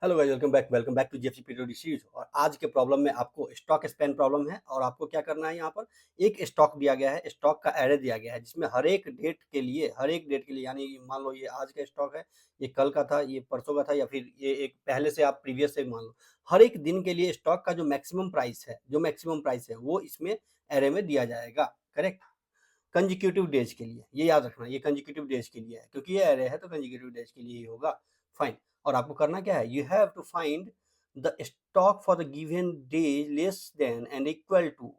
Hello guys, welcome back to GFC periodic series. और आज के प्रॉब्लम में आपको स्टॉक स्पैन प्रॉब्लम है और आपको क्या करना है। यहाँ पर एक स्टॉक दिया गया है, स्टॉक का एरे दिया गया है जिसमें हर एक डेट के लिए यानी मान लो ये आज का स्टॉक है, ये कल का था, ये परसों का था, या फिर ये एक पहले से आप प्रीवियस से मान लो। हर एक दिन के लिए स्टॉक का जो मैक्सिमम प्राइस है वो इसमें एरे में दिया जाएगा। करेक्ट। कंजिक्यूटिव डेज के लिए ये याद रखना, ये कंजिक्यूटिव डेज के लिए है क्योंकि ये एरे है तो कंजिक्यूटिव डेज के लिए ही होगा। फाइन। और आपको करना क्या है, you have to find the stock for the given day less than and equal to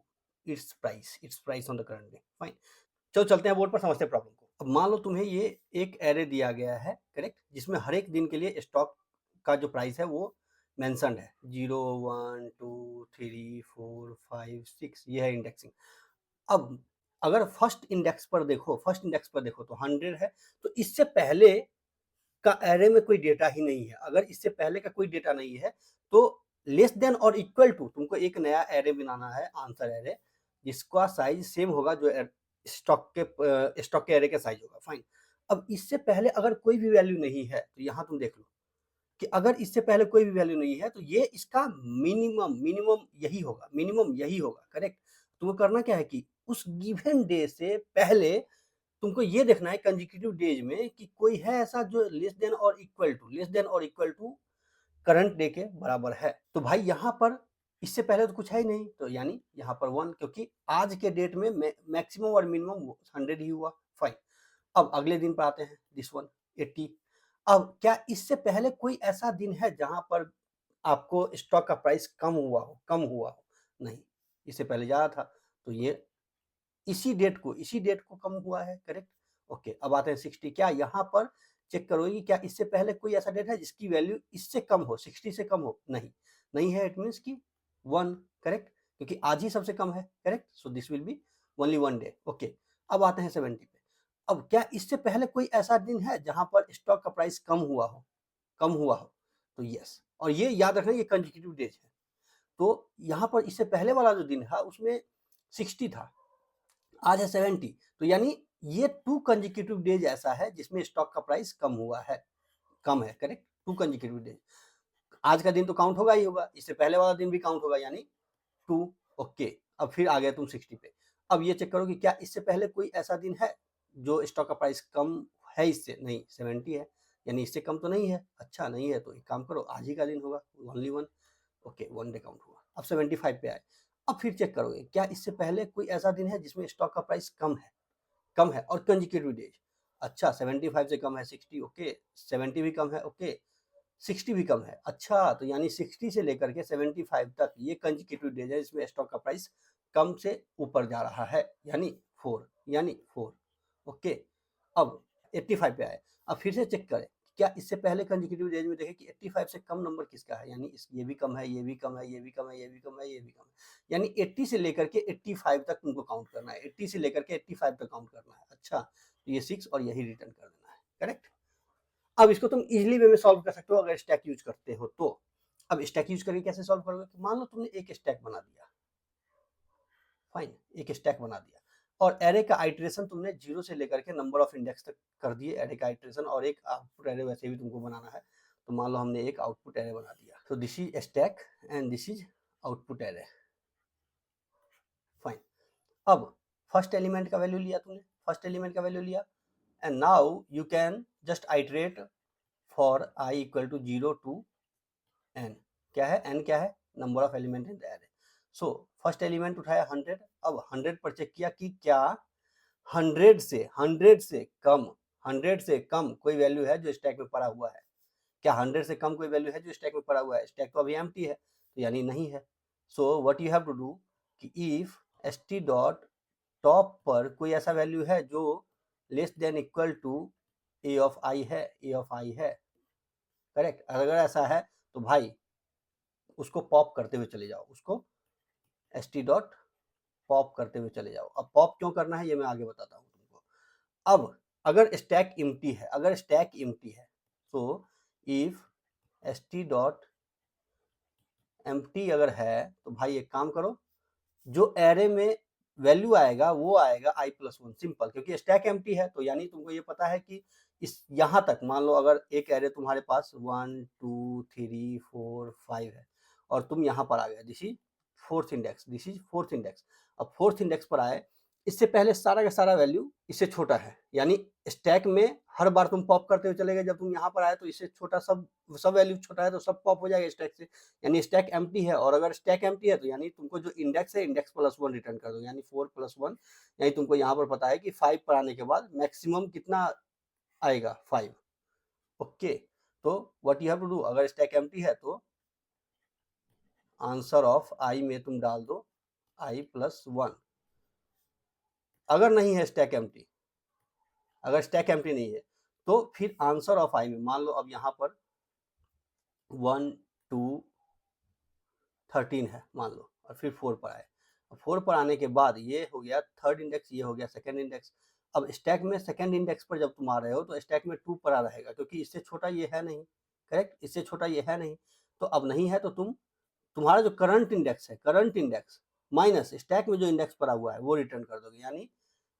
its price on the current day. Fine. चलो चलते हैं बोर्ड पर, समझते हैं प्रॉब्लम को। अब मान लो तुम्हें ये एक एरे दिया गया है, करेक्ट, जिसमें हर एक दिन के लिए स्टॉक का जो प्राइस है वो मेंशन्ड है, 0 1 2 3 4 5 6, ये है इंडेक्सिंग। अब अगर फर्स्ट इंडेक्स पर देखो तो 100 है, तो इससे पहले का एरे में कोई डेटा ही नहीं है। अगर इससे पहले का कोई डेटा नहीं है तो लेस देन और इक्वल टू तुमको एक नया एरे बनाना है, आंसर एरे, जिसका साइज सेम होगा जो स्टॉक के एरे का साइज होगा। फाइन। अब इससे पहले अगर कोई भी वैल्यू नहीं है तो यहाँ तुम देख लो कि अगर इससे पहले कोई भी वैल्यू नहीं है तो ये इसका मिनिमम यही होगा। करेक्ट। तुमको करना क्या है कि उस गिवन डे से पहले तुमको ये देखना है कंजिक्यूटिव डेज में कि कोई है ऐसा जो लेस देन और इक्वल टू करंट डे के बराबर है। तो भाई यहाँ पर इससे पहले तो कुछ है ही नहीं, तो यानी यहाँ पर 1, क्योंकि आज के डेट में मैक्सिमम और मिनिमम 100 ही हुआ। फाइन। अब अगले दिन पर आते हैं, दिस वन 80। अब क्या इससे पहले कोई ऐसा दिन है जहां पर आपको स्टॉक का प्राइस कम हुआ हो? नहीं, इससे पहले ज्यादा था, तो ये इसी डेट को कम हुआ है। करेक्ट। ओके, अब आते हैं 60। क्या यहाँ पर चेक करोगे क्या इससे पहले कोई ऐसा डेट है जिसकी वैल्यू इससे कम हो, 60 से कम हो? नहीं, नहीं है। इट मीन्स की 1। करेक्ट, क्योंकि आज ही सबसे कम है। Correct, so this will be only 1 day. Okay, अब आते हैं 70 पे। अब क्या इससे पहले कोई ऐसा दिन है जहां पर स्टॉक का प्राइस कम हुआ हो? तो यस, और ये याद रखना ये कंजिक्यूटिव डेज है। तो यहाँ पर इससे पहले वाला जो दिन है उसमें 60 था, आज है 70, तो यानी ये 2 कंजिक्यूटिव डेज ऐसा है जिसमें स्टॉक का प्राइस कम है। Correct, 2 consecutive days. आज का दिन तो काउंट होगा ही होगा, इससे पहले वाला दिन भी काउंट होगा, यानी 2। ओके, अब फिर आ गया तुम 60 पे। अब ये चेक करो कि क्या इससे पहले कोई ऐसा दिन है जो स्टॉक का प्राइस कम है इससे? नहीं, 70 है, यानी इससे कम तो नहीं है। अच्छा, नहीं है तो एक काम करो, आज ही का दिन होगा, ओनली 1। ओके, 1 डे काउंट हुआ। अब 75 पे आए। अब फिर चेक करोगे क्या इससे पहले कोई ऐसा दिन है जिसमें स्टॉक का प्राइस कम है और कंजिक्यूटिव डेज। अच्छा, 75 से कम है 60। ओके, 70 भी कम है। ओके, 60 भी कम है। अच्छा, तो यानी 60 से लेकर के 75 तक ये कंजिक्यूटिव डेज है जिसमें स्टॉक का प्राइस कम से ऊपर जा रहा है, यानी 4। ओके, अब 85 पे आए। अब फिर से चेक करें क्या इससे पहले कंजिक्यूटिव डेज में देखें कि 85 से कम नंबर किसका है, यानी ये भी कम है, ये भी कम है, ये भी कम है, ये भी कम है, ये भी कम है। यानी 80 से लेकर के 85 तक तुमको काउंट करना है, 80 से लेकर के 85 तक काउंट करना है। अच्छा, तो ये 6 और यही रिटर्न कर देना है। करेक्ट। अब इसको तुम इजीली वे में सॉल्व कर सकते हो अगर स्टैक यूज करते हो तो। अब स्टैक यूज करके कैसे सॉल्व करोगे? मान लो तुमने एक स्टैक बना दिया। फाइन, एक स्टैक बना दिया और एरे का आइटरेशन तुमने 0 से लेकर के नंबर ऑफ इंडेक्स तक कर दिए एरे का आइटरेशन, और एक आउटपुट एरे वैसे भी तुमको बनाना है, तो मान लो हमने एक आउटपुट एरे बना दिया। तो this is stack and this is output array. Fine. अब फर्स्ट एलिमेंट का वैल्यू लिया and now you can just iterate for i equal to 0 to n। क्या है n? क्या है? Number of element in the array. So first element उठाया 100। अब 100 पर चेक किया कि क्या 100 से कम कोई वैल्यू है जो स्टैक में पड़ा हुआ है? क्या 100 से कम कोई वैल्यू है जो स्टैक में पड़ा हुआ है? स्टैक तो अभी एम्प्टी है, तो यानी नहीं है। So what you have to do कि इफ st डॉट टॉप पर कोई ऐसा वैल्यू है जो less than equal to a of i है। करेक्ट। अगर ऐसा है तो भाई उसको पॉप करते हुए चले जाओ, उसको st डॉट पॉप करते हुए चले जाओ। अब पॉप क्यों करना है ये मैं आगे बताता हूँ तुमको। अब अगर स्टैक एम्प्टी है तो इफ st डॉट एम्प्टी अगर है तो भाई एक काम करो, जो एरे में वैल्यू आएगा वो आएगा i+1, सिंपल, क्योंकि स्टैक एम्प्टी है तो यानी तुमको ये पता है कि इस यहाँ तक मान लो अगर एक एरे तुम्हारे पास 1 2 3 4 5 है और तुम यहाँ पर आ गए, this is fourth index, this is fourth index. अब फोर्थ इंडेक्स पर आए, इससे पहले सारा का सारा वैल्यू इससे छोटा है, यानी स्टैक में हर बार तुम पॉप करते हुए चले गए, जब तुम यहाँ पर आए तो इससे छोटा सब वैल्यू छोटा है तो सब पॉप हो जाएगा स्टैक से, यानी स्टैक एम्प्टी है। और अगर स्टैक एम्प्टी है तो यानी तुमको जो इंडेक्स है इंडेक्स +1 रिटर्न कर दो, यानी 4 + 1, यानी तुमको यहाँ पर पता है कि 5 पर आने के बाद मैक्सिमम कितना आएगा, 5। ओके, तो what you have to do, अगर स्टैक एम्प्टी है तो आंसर ऑफ आई में तुम डाल दो i+1। अगर नहीं है स्टैक एम्प्टी, अगर स्टैक एम्प्टी नहीं है तो फिर आंसर ऑफ आई में मान लो अब यहाँ पर 1 2 13 है मान लो, और फिर 4 पर आए, 4 पर आने के बाद ये हो गया थर्ड इंडेक्स, ये हो गया सेकंड इंडेक्स। अब स्टैक में सेकंड इंडेक्स पर जब तुम आ रहे हो तो स्टैक में 2 पर आ रहेगा, क्योंकि इससे छोटा ये है नहीं, करेक्ट, इससे छोटा ये है नहीं, तो अब नहीं है तो तुम्हारा जो करंट इंडेक्स है, करंट इंडेक्स माइनस स्टैक में जो इंडेक्स पड़ा हुआ है वो रिटर्न कर दोगे, यानी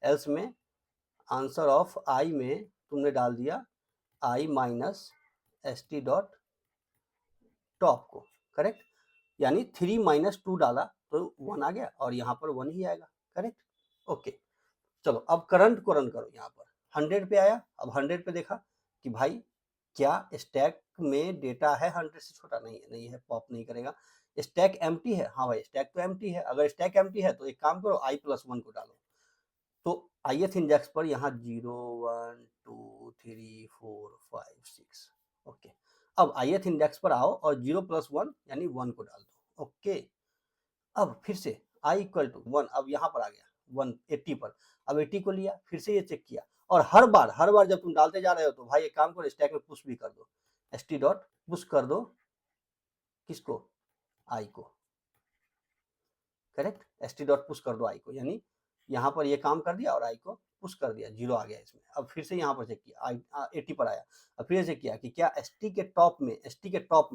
एल्स में आंसर ऑफ आई में तुमने डाल दिया आई माइनस st डॉट टॉप को, करेक्ट, यानी 3 - 2 डाला तो 1 आ गया और यहाँ पर 1 ही आएगा, करेक्ट। ओके, चलो अब करंट को रन करो, यहाँ पर 100 पे आया, अब 100 पे देखा कि भाई क्या स्टैक में डेटा है 100 से छोटा, नहीं है, नहीं है, पॉप नहीं करेगा। स्टैक एम्प्टी है, हाँ भाई स्टैक तो एम्प्टी है, अगर स्टैक एम्प्टी है तो एक काम करो i+1 को डालो, तो ith इंडेक्स पर यहाँ 0 1 2 3 4 5 6। ओके, अब ith इंडेक्स पर आओ और 0 + 1 यानी 1 को डाल दो। ओके, अब फिर से i = 1, अब यहाँ पर आ गया 1 80 पर, अब 80 को लिया, फिर से ये चेक किया, और हर बार जब तुम डालते जा रहे हो तो भाई एक काम करो स्टैक में पुश भी कर दो, st डॉट पुश कर दो, किसको, i को, करेक्ट, st डॉट पुश कर दो i को, यानी यहाँ पर ये काम कर दिया और i को पुश कर दिया, 0 आ गया इसमें। अब फिर से यहाँ पर चेक किया, 80 पर आया, अब फिर चेक किया कि क्या st के टॉप में, st के टॉप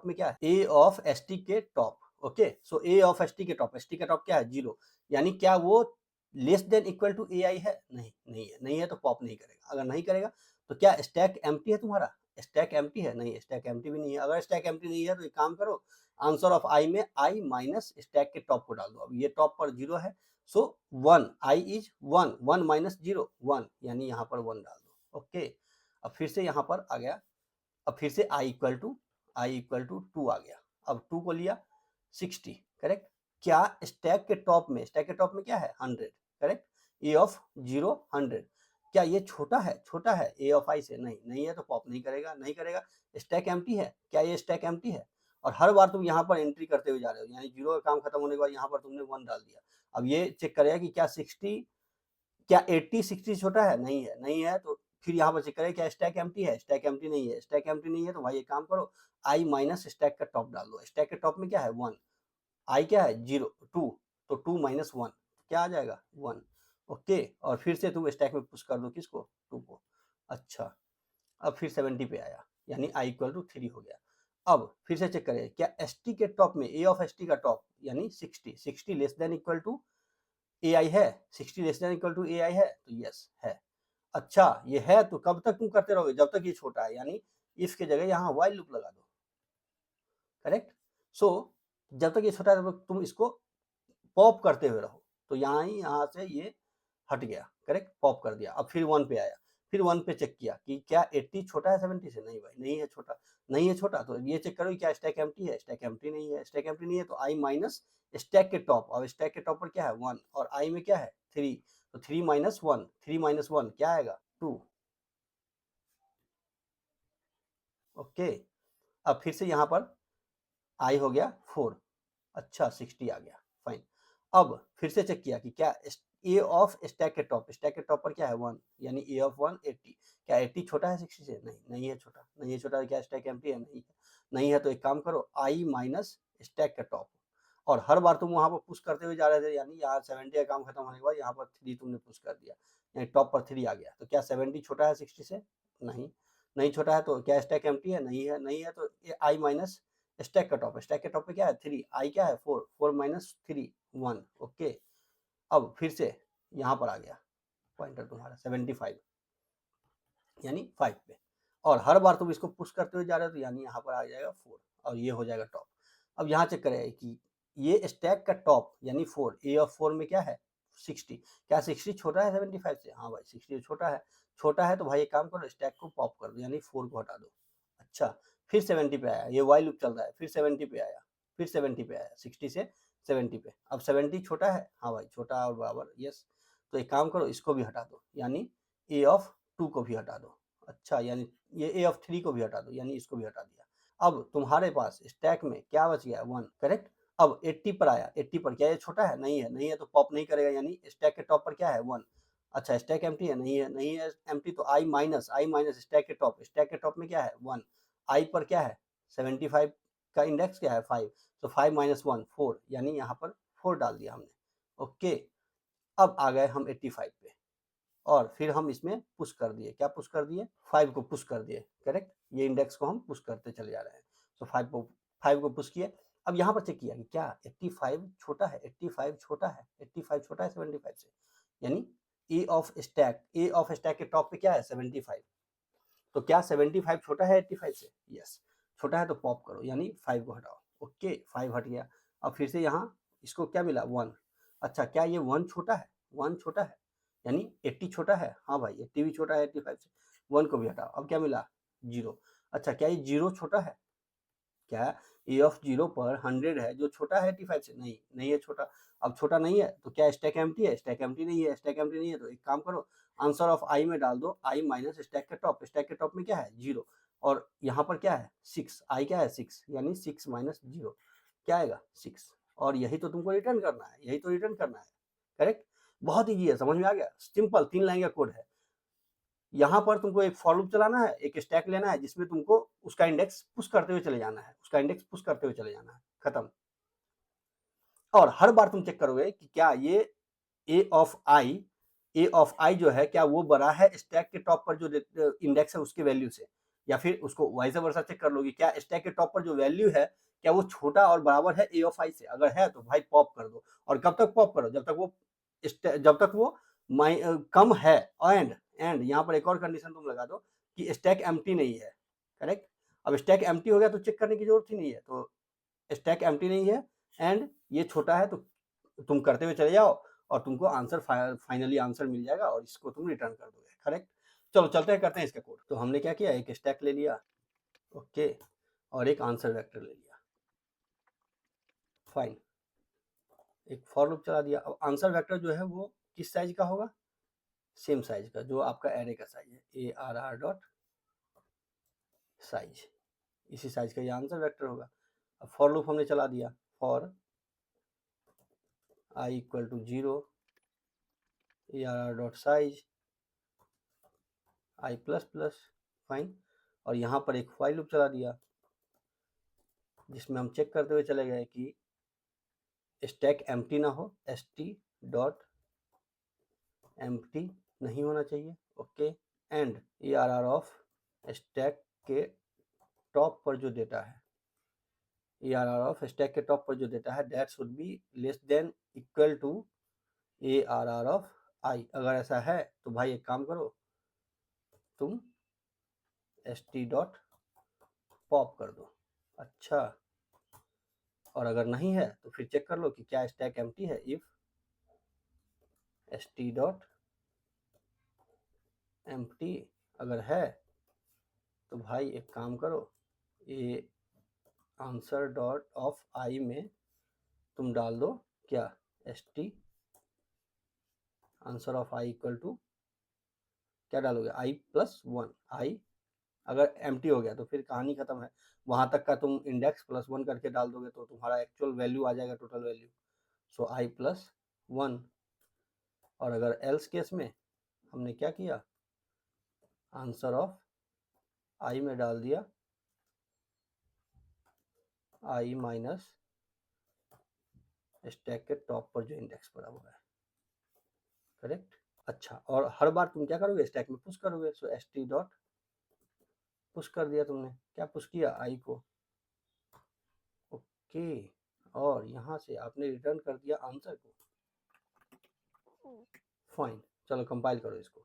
में क्या है, a ऑफ st के top. Okay, so a of st के टॉप, st का टॉप क्या है, 0, यानी क्या वो less than equal to ai है, नहीं है तो पॉप नहीं करेगा। अगर नहीं करेगा तो क्या स्टैक एम्प्टी है तुम्हारा, स्टैक एम्प्टी है, नहीं स्टैक एम्प्टी भी नहीं है। अगर स्टैक एम्प्टी नहीं है तो एक काम करो, आंसर ऑफ आई में आई माइनस स्टैक के टॉप को डाल दो। अब ये टॉप पर 0 है, सो 1, आई इज 1, 1 माइनस 0 1, यानी यहाँ पर 1 डाल दो। ओके, अब फिर से यहाँ पर आ गया, अब फिर से i इक्वल टू 2 आ गया, अब 2 को लिया 60, करेक्ट, क्या स्टैक के टॉप में क्या है 100, करेक्ट, a ऑफ 0 100, क्या ये छोटा है a ऑफ i से, नहीं है तो पॉप नहीं करेगा। स्टैक एम्प्टी है, क्या ये स्टैक एम्प्टी है, और हर बार तुम यहाँ पर एंट्री करते हुए जा रहे हो, यानी 0 का काम खत्म होने के बाद यहाँ पर तुमने 1 डाल दिया। अब ये चेक करेगा कि क्या 80 60 छोटा है, नहीं है तो फिर यहाँ पर चेक करें क्या स्टैक एम्प्टी है, स्टैक एम्प्टी नहीं है तो भाई एक काम करो, i माइनस स्टैक का टॉप डाल दो, स्टैक के टॉप में क्या है 1, i क्या है 0 2, तो 2 - 1 क्या आ जाएगा 1। ओके, और फिर से तुम स्टैक में पुश कर दो, किसको, 2 को। अच्छा, अब फिर 70 पे आया, यानी i = 3 हो गया। अब फिर से चेक करें क्या st के टॉप में, a ऑफ st का टॉप यानी 60 less than equal to ai है, 60 less than equal to ai है, तो यस है। अच्छा, ये है तो कब तक तुम करते रहोगे, जब तक ये छोटा है, यानी इफ के जगह यहाँ व्हाइल लूप लगा दो, करेक्ट। सो जब तक ये छोटा है तब तक तुम इसको पॉप करते हुए रहो, तो यहाँ से ये हट गया, करेक्ट, पॉप कर दिया। अब फिर 1 पे आया, फिर 1 पे चेक किया कि क्या 80 छोटा है 70 से, नहीं भाई नहीं है छोटा, तो ये चेक करो क्या स्टैक एम्प्टी है, स्टैक एम्प्टी नहीं है तो i माइनस स्टैक के टॉप, और स्टैक के टॉप पर क्या है 1 और i में क्या है 3, तो 3 - 1 क्या आएगा 2। ओके, अब फिर से यहाँ पर i हो गया 4, अच्छा 60 आ गया, फाइन। अब फिर से चेक किया कि क्या a ऑफ स्टैक के टॉप पर क्या है 1, यानी a ऑफ 1 80, क्या 80 छोटा है 60 से, नहीं है छोटा, क्या स्टैक एम्प्टी है, नहीं है तो एक काम करो i माइनस स्टैक का टॉप, और हर बार तुम वहां पर पुश करते हुए जा रहे थे, यानी यहाँ 70 का काम खत्म होने के बाद यहाँ पर 3 तुमने पुश कर दिया, यानी टॉप पर 3 आ गया, तो क्या 70 छोटा है 60 से, नहीं छोटा है, तो क्या स्टैक एम्प्टी है, नहीं है तो i माइनस स्टैक के टॉप पे क्या है 3, i क्या है 4, 4 माइनस 3 1। ओके, अब फिर से यहाँ पर आ गया पॉइंटर तुम्हारा 75, यानी 5 पे, और हर बार तुम इसको पुश करते हुए जा रहे हो तो यानी यहाँ पर आ जाएगा 4 और ये हो जाएगा टॉप। अब यहाँ चेक करें कि ये स्टैक का टॉप यानी 4, ए ऑफ 4 में क्या है 60, क्या 60 छोटा है 75 से? हाँ भाई 60 छोटा है तो भाई एक काम करो स्टैक को पॉप कर दो यानी 4 को हटा दो। अच्छा, फिर 70 पे आया, ये वाई लूप चल रहा है, फिर 70 पे आया, फिर 70 पे आया, 60 से 70 पे। अब 70 छोटा है? हाँ भाई छोटा और बराबर, यस। तो एक काम करो इसको भी हटा दो यानी ए ऑफ 2 को भी हटा दो। अच्छा, यानी ये ए ऑफ 3 को भी हटा दो यानी इसको भी हटा दिया। अब तुम्हारे पास स्टैक में क्या बच गया 1, करेक्ट। अब 80 पर आया, 80 पर क्या ये छोटा है? नहीं है, नहीं है तो पॉप नहीं करेगा यानी स्टैक के टॉप पर क्या है 1। अच्छा, स्टैक एम्प्टी है? नहीं है, नहीं है एम्प्टी तो आई माइनस स्टैक के टॉप में क्या है 1, आई पर क्या है 75 का इंडेक्स क्या है 5, तो 5 माइनस 1 4 यानी यहाँ पर 4 डाल दिया हमने। ओके, अब आ गए हम 85 पे और फिर हम इसमें पुश कर दिए, क्या पुश कर दिए 5 को पुश कर दिए, करेक्ट। ये इंडेक्स को हम पुश करते चले जा रहे हैं, तो 5 को पुश किए। अब यहाँ पर चेक किया कि क्या 85 छोटा है, 85 छोटा है, 85 छोटा है 75 से, यानी ए ऑफ स्टैक के टॉप पे क्या है 75, तो क्या 75 छोटा है 85 से? यस, छोटा है तो पॉप करो यानी 5 को हटाओ। ओके, 5 हट गया। अब फिर से यहाँ इसको क्या मिला 1। अच्छा, क्या ये 1 छोटा है? 1 छोटा है यानी 80 छोटा है? हाँ भाई 80 भी छोटा है 85 से, 1 को भी हटाओ। अब क्या मिला 0। अच्छा, क्या ये 0 छोटा है? क्या ए ऑफ 0 पर 100 है जो छोटा है 85 से? नहीं, नहीं है छोटा। अब छोटा नहीं है तो क्या स्टैक एम्प्टी है? स्टैक एम्प्टी नहीं है, स्टैक एम्प्टी नहीं है तो एक काम करो आंसर ऑफ आई में डाल दो, आई माइनस स्टैक के टॉप में क्या है 0 और यहाँ पर क्या है 6, आई क्या है 6 यानी 6 माइनस 0 क्या आएगा 6, और यही तो तुमको रिटर्न करना है, यही तो रिटर्न करना है, करेक्ट। बहुत ईजी है, समझ में आ गया, सिंपल 3 लाइन का कोड है। यहाँ पर तुमको एक फॉर लूप चलाना है, एक स्टैक लेना है जिसमें तुमको उसका इंडेक्स पुश करते हुए चले जाना है, उसका इंडेक्स पुश करते हुए चले जाना है, खत्म। और हर बार तुम चेक करोगे कि क्या ये ए ऑफ आई जो है क्या वो बड़ा है स्टैक के टॉप पर जो इंडेक्स है उसके वैल्यू से, या फिर उसको वाइस वर्सा चेक कर लोगे क्या स्टैक के टॉप पर जो वैल्यू है क्या वो छोटा और बराबर है ए ऑफ आई से। अगर है तो भाई पॉप कर दो, और कब तक पॉप करो जब तक वो कम है। एंड यहाँ पर एक और कंडीशन तुम लगा दो कि स्टैक एम्प्टी नहीं है, करेक्ट। अब स्टैक एम्प्टी हो गया तो चेक करने की जरूरत ही नहीं है, तो स्टैक एम्प्टी नहीं है एंड ये छोटा है तो तुम करते हुए चले जाओ और तुमको आंसर फाइनली आंसर मिल जाएगा और इसको तुम रिटर्न कर दोगे, करेक्ट। चलो चलते हैं, करते हैं इसका कोड। तो हमने क्या किया, एक स्टैक ले लिया, ओके, और एक आंसर वेक्टर ले लिया, फाइन। एक फॉर लूप चला दिया। अब आंसर वेक्टर जो है वो किस साइज का होगा, सेम साइज का जो आपका एरे का साइज है, A R R dot size, इसी साइज का ये आंसर वेक्टर होगा। अब फॉर लूप हमने चला दिया, for I equal to 0 A R R dot size I plus plus, fine. और यहाँ पर एक व्हाइल लूप चला दिया जिसमें हम चेक करते हुए चले गए कि स्टैक एम्प्टी ना हो, एस टी डॉट एम्प्टी नहीं होना चाहिए, okay. And A R R of stack के टॉप पर जो डेटा है, A R R of stack के टॉप पर जो डेटा है that should be less than equal to A R R of I. अगर ऐसा है तो भाई एक काम करो तुम एस टी डॉट पॉप कर दो। अच्छा, और अगर नहीं है तो फिर चेक कर लो कि क्या स्टैक एम्प्टी है। If S T dot empty अगर है तो भाई एक काम करो, ये आंसर डॉट ऑफ आई में तुम डाल दो क्या S T answer of I equal to क्या डालोगे आई प्लस 1। आई अगर एम्प्टी हो गया तो फिर कहानी खत्म है, वहां तक का तुम इंडेक्स प्लस 1 करके डाल दोगे तो तुम्हारा एक्चुअल वैल्यू आ जाएगा, टोटल वैल्यू, सो आई प्लस 1। और अगर एल्स केस में हमने क्या किया, आंसर ऑफ आई में डाल दिया आई माइनस स्टैक के टॉप पर जो इंडेक्स पड़ा हुआ है, करेक्ट। अच्छा, और हर बार तुम क्या करोगे स्टैक में पुश करोगे, सो एस टी डॉट पुश कर दिया तुमने, क्या पुश किया आई को, ओके। और यहाँ से आपने रिटर्न कर दिया आंसर को, फाइन। चलो कंपाइल करो इसको,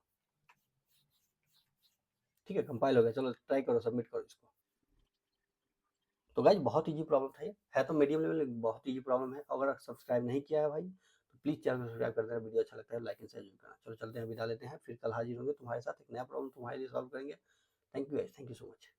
ठीक है, कंपाइल हो गया, चलो ट्राई करो, सबमिट करो इसको। तो गाइज बहुत ईजी प्रॉब्लम था ये, है तो मीडियम लेवल, बहुत ईजी प्रॉब्लम है। अगर सब्सक्राइब नहीं किया है भाई तो प्लीज़ चैनल को सब्सक्राइब कर देना, वीडियो अच्छा लगता है लाइक एंड शेयर जरूर करना। चलो चलते हैं, विदा लेते हैं, फिर कल हाजिर होंगे तुम्हारे साथ, एक नया प्रॉब्लम तुम्हारे लिए सॉल्व करेंगे। Thank you guys, thank you so much.